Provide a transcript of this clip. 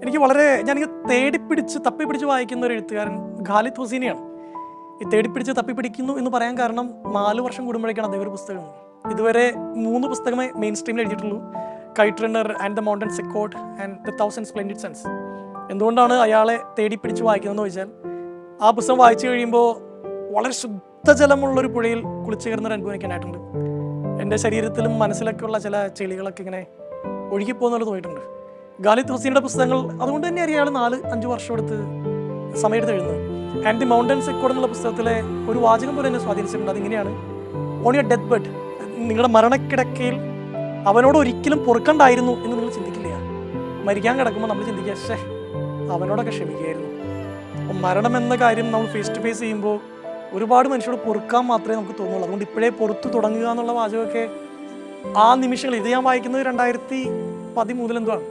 എനിക്ക് ഞാനിങ്ങനെ തേടിപ്പിടിച്ച് തപ്പിപ്പിടിച്ച് വായിക്കുന്ന ഒരു എഴുത്തുകാരൻ ഖാലിദ് ഹുസൈനിയാണ്. ഈ തേടിപ്പിടിച്ച് തപ്പിപ്പിടിക്കുന്നു എന്ന് പറയാൻ കാരണം 4 വർഷം കൂടുമ്പോഴേക്കാണ് അദ്ദേഹം ഒരു പുസ്തകം. ഇതുവരെ 3 പുസ്തകമേ മെയിൻ സ്ട്രീമിൽ എഴുതിയിട്ടുള്ളൂ: kite runner and the mountain echoed and the 1000 splendid suns. എന്തുകൊണ്ടാണ് അയാളെ തേടിപ്പിടിച്ച് വായിക്കുന്നതെന്ന് ചോദിച്ചാൽ, ആ പുസ്തകം വായിച്ചു കഴിയുമ്പോൾ വളരെ ശുദ്ധജലമുള്ളൊരു പുഴയിൽ കുളിച്ചു കയറുന്നൊരു അനുഭവം എനിക്കുണ്ടായിട്ടുണ്ട്. എൻ്റെ ശരീരത്തിലും മനസ്സിലൊക്കെ ഉള്ള ചില ചെളികളൊക്കെ ഇങ്ങനെ ഒഴുകിപ്പോകുന്നത് തോന്നിയിട്ടുണ്ട്. ഖാലിദ് ഹുസൈനിയുടെ പുസ്തകങ്ങൾ അതുകൊണ്ട് തന്നെ അറിയാൾ 4-5 വർഷം എടുത്ത് സമയമെടുത്ത് എഴുതുന്നത്. ആൻഡ് ദി മൗണ്ടൻ സെക്കോർഡ് എന്നുള്ള പുസ്തകത്തിലെ ഒരു വാചകം പോലെ എന്നെ സ്വാധീനിച്ചിട്ടുണ്ട്. അതിങ്ങനെയാണ്: ഓൺ യുവർ ഡെത്ത് ബെഡ്, നിങ്ങളുടെ മരണക്കിടക്കയിൽ അവനോട് ഒരിക്കലും പൊറുക്കണ്ടായിരുന്നു എന്ന് നിങ്ങൾ ചിന്തിക്കില്ല. മരിക്കാൻ കിടക്കുമ്പോൾ നമ്മൾ ചിന്തിക്കുക, അവനോടൊക്കെ ക്ഷമിക്കുകയായിരുന്നു. അപ്പം മരണം എന്ന കാര്യം നമ്മൾ ഫേസ് ടു ഫേസ് ചെയ്യുമ്പോൾ ഒരുപാട് മനുഷ്യരോട് പൊറുക്കാൻ മാത്രമേ നമുക്ക് തോന്നുള്ളൂ. അതുകൊണ്ട് ഇപ്പോഴേ പുറത്ത് തുടങ്ങുക എന്നുള്ള വാചകമൊക്കെ ആ നിമിഷങ്ങൾ, ഇത് ഞാൻ വായിക്കുന്നത് 2013 എന്തോ ആണ്.